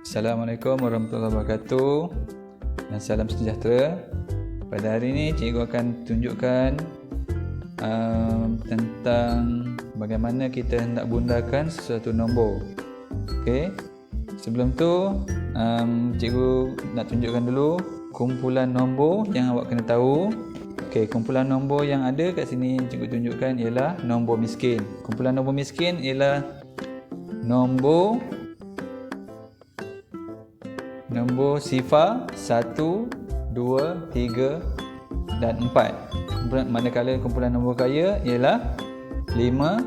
Assalamualaikum warahmatullahi wabarakatuh dan salam sejahtera. Pada hari ini cikgu akan tunjukkan tentang bagaimana kita hendak bundakan sesuatu nombor. Okey. Sebelum tu cikgu nak tunjukkan dulu kumpulan nombor yang awak kena tahu. Okey, kumpulan nombor yang ada kat sini cikgu tunjukkan ialah nombor miskin. Kumpulan nombor miskin ialah nombor sifar 1, 2, 3 dan 4. Manakala kumpulan nombor kaya ialah 5,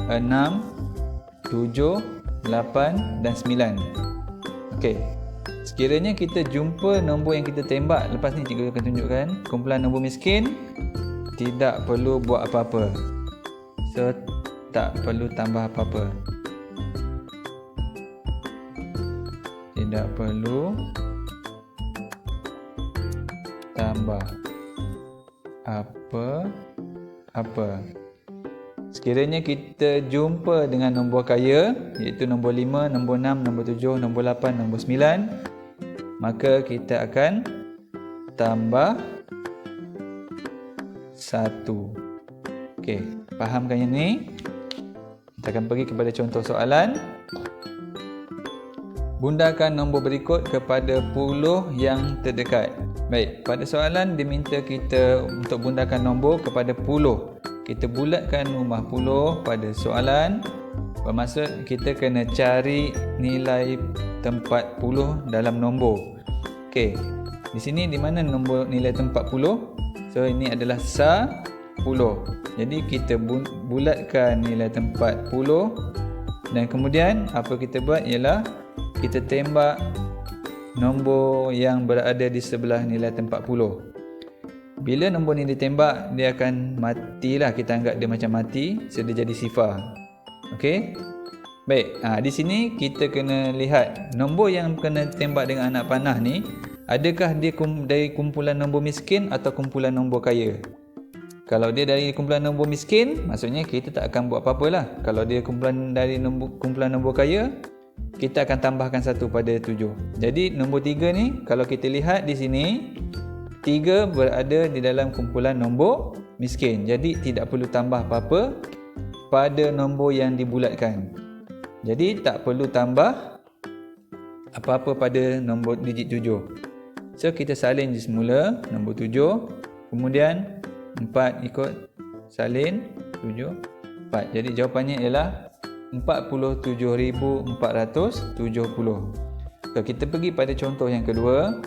6, 7, 8 dan 9. Okey. Sekiranya kita jumpa nombor yang kita tembak, lepas ni cikgu akan tunjukkan kumpulan nombor miskin, tidak perlu buat apa-apa. So, tak perlu tambah apa-apa. Tidak perlu tambah apa-apa. Sekiranya kita jumpa dengan nombor kaya, iaitu nombor 5, nombor 6, nombor 7, nombor 8, nombor 9, maka kita akan tambah 1. Okey, fahamkan yang ni? Kita akan pergi kepada contoh soalan. Bundakan nombor berikut kepada puluh yang terdekat. Baik, pada soalan diminta kita untuk bundakan nombor kepada puluh. Kita bulatkan rumah puluh pada soalan. Bermaksud kita kena cari nilai tempat puluh dalam nombor. Okey, di sini di mana nombor nilai tempat puluh? So ini adalah SA10. Jadi kita bulatkan nilai tempat puluh dan kemudian apa kita buat ialah kita tembak nombor yang berada di sebelah nilai tempat puluh. Bila nombor ni ditembak, dia akan matilah. Kita anggap dia macam mati, so dia jadi sifar. Okey. Baik, di sini kita kena lihat nombor yang kena tembak dengan anak panah ni, adakah dia dari kumpulan nombor miskin atau kumpulan nombor kaya? Kalau dia dari kumpulan nombor miskin, maksudnya kita tak akan buat apa-apalah. Kalau dia kumpulan nombor kaya, kita akan tambahkan 1 pada 7. Jadi nombor 3 ni, kalau kita lihat di sini, 3 berada di dalam kumpulan nombor miskin. Jadi tidak perlu tambah apa-apa pada nombor yang dibulatkan. Jadi tak perlu tambah apa-apa pada nombor digit 7. So kita salin je semula nombor 7, kemudian 4 ikut salin 7, 4. Jadi jawapannya ialah 47,470. So, kita pergi pada contoh yang kedua.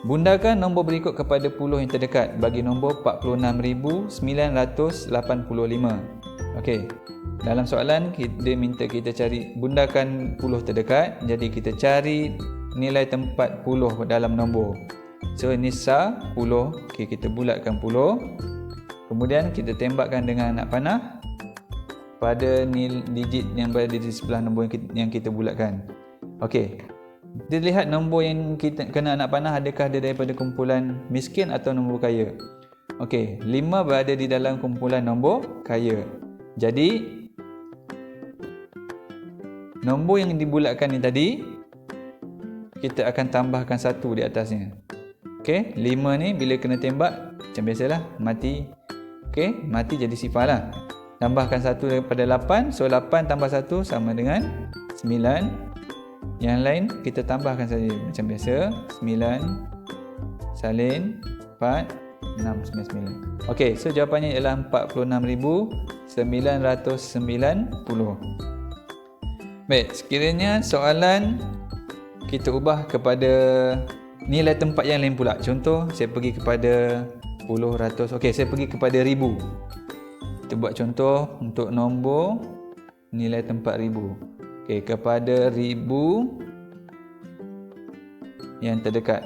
Bundakan nombor berikut kepada puluh yang terdekat bagi nombor 46,985. Okey. Dalam soalan dia minta kita cari bundakan puluh terdekat. Jadi kita cari nilai tempat puluh dalam nombor. So ini SA 10. Okey, kita bulatkan puluh. Kemudian kita tembakkan dengan anak panah pada digit yang berada di sebelah nombor yang kita bulatkan. Okey. Kita lihat nombor yang kita kena anak panah, adakah dia daripada kumpulan miskin atau nombor kaya? Okey, 5 berada di dalam kumpulan nombor kaya. Jadi nombor yang dibulatkan ni tadi, kita akan tambahkan 1 di atasnya. Okey, 5 ni bila kena tembak macam biasalah mati. Okey, mati jadi sifar lah. Tambahkan 1 daripada 8. So 8 tambah 1 sama dengan 9. Yang lain kita tambahkan saja macam biasa. 9 salin 4 6 9. Okey, so jawapannya ialah 46,990. Baik, sekiranya soalan kita ubah kepada nilai tempat yang lain pula. Contoh, saya pergi kepada puluh, ratus. Okey, saya pergi kepada ribu. Kita buat contoh untuk nombor nilai tempat ribu. Okey, kepada ribu yang terdekat.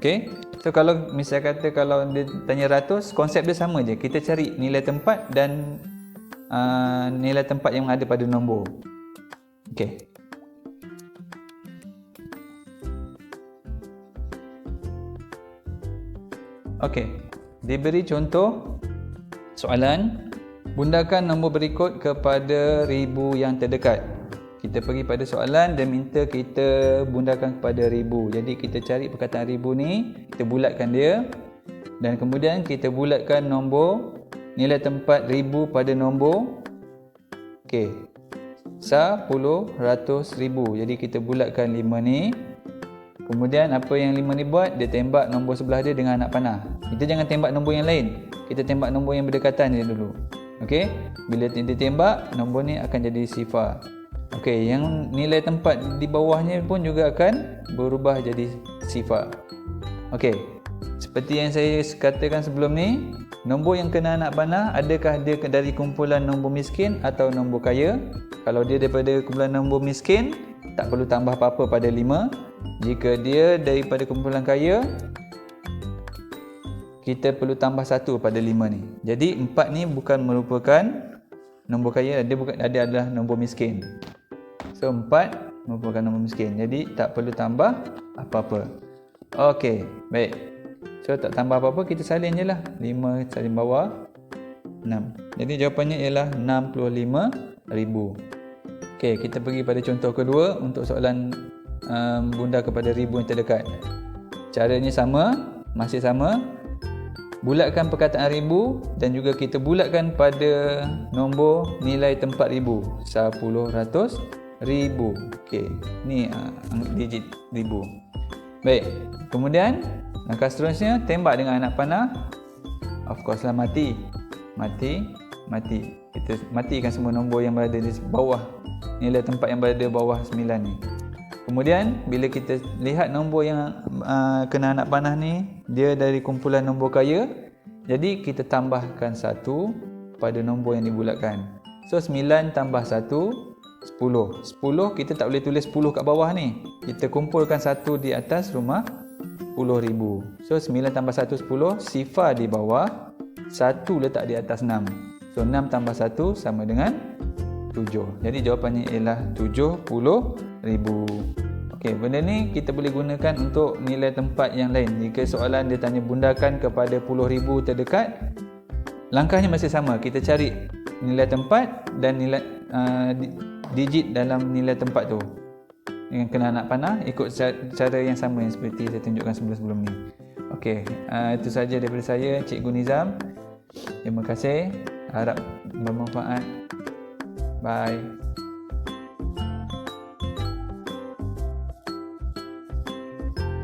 Okey. So kalau misal kata kalau dia tanya ratus, konsep dia sama je. Kita cari nilai tempat dan nilai tempat yang ada pada nombor. Okey. Okey. Diberi contoh soalan, bundakan nombor berikut kepada ribu yang terdekat. Kita pergi pada soalan dan minta kita bundakan kepada ribu. Jadi kita cari perkataan ribu ni, kita bulatkan dia dan kemudian kita bulatkan nombor nilai tempat ribu pada nombor sepuluh, ratus, ribu. Jadi kita bulatkan 5 ni. Kemudian apa yang 5 ni buat? Dia tembak nombor sebelah dia dengan anak panah. Kita jangan tembak nombor yang lain. Kita tembak nombor yang berdekatan je dulu. Okey, bila dia tembak, nombor ni akan jadi sifar. Okey, yang nilai tempat di bawahnya pun juga akan berubah jadi sifar. Okey, seperti yang saya katakan sebelum ni, nombor yang kena anak panah, adakah dia dari kumpulan nombor miskin atau nombor kaya? Kalau dia daripada kumpulan nombor miskin, tak perlu tambah apa-apa pada 5. Jika dia daripada kumpulan kaya, kita perlu tambah 1 pada 5 ni. Jadi 4 ni bukan merupakan nombor kaya, dia adalah nombor miskin. So 4 merupakan nombor miskin. Jadi tak perlu tambah apa-apa. Okey, baik. So tak tambah apa-apa, kita salin je lah. 5 salin bawah 6. Jadi jawapannya ialah 65,000. Okey, kita pergi pada contoh kedua untuk soalan bunda kepada ribu yang terdekat. Caranya sama, masih sama. Bulatkan perkataan ribu dan juga kita bulatkan pada nombor nilai tempat ribu. 10, ratus, ribu. Okey, ni digit ribu. Baik, kemudian langkah seterusnya, tembak dengan anak panah. Of course lah mati. Kita matikan semua nombor yang berada di bawah, nilai tempat yang berada di bawah 9 ni. Kemudian bila kita lihat nombor yang kena anak panah ni, dia dari kumpulan nombor kaya. Jadi kita tambahkan 1 pada nombor yang dibulatkan. So 9 tambah 1, 10. 10 kita tak boleh tulis 10 kat bawah ni. Kita kumpulkan 1 di atas rumah 10,000. So 9 tambah 1, 10. Sifar di bawah, 1 letak di atas 6. So 6 tambah 1 sama dengan 7. Jadi jawapannya ialah 70,000. Okey, benda ni kita boleh gunakan untuk nilai tempat yang lain. Jika soalan dia tanya bundakan kepada puluh ribu terdekat, langkahnya masih sama. Kita cari nilai tempat dan nilai digit dalam nilai tempat tu. Dengan kena anak panah, ikut cara yang sama yang seperti saya tunjukkan sebelum-sebelum ni. Okey, itu saja daripada saya, Cikgu Nizam. Terima kasih. Harap bermanfaat. Bye.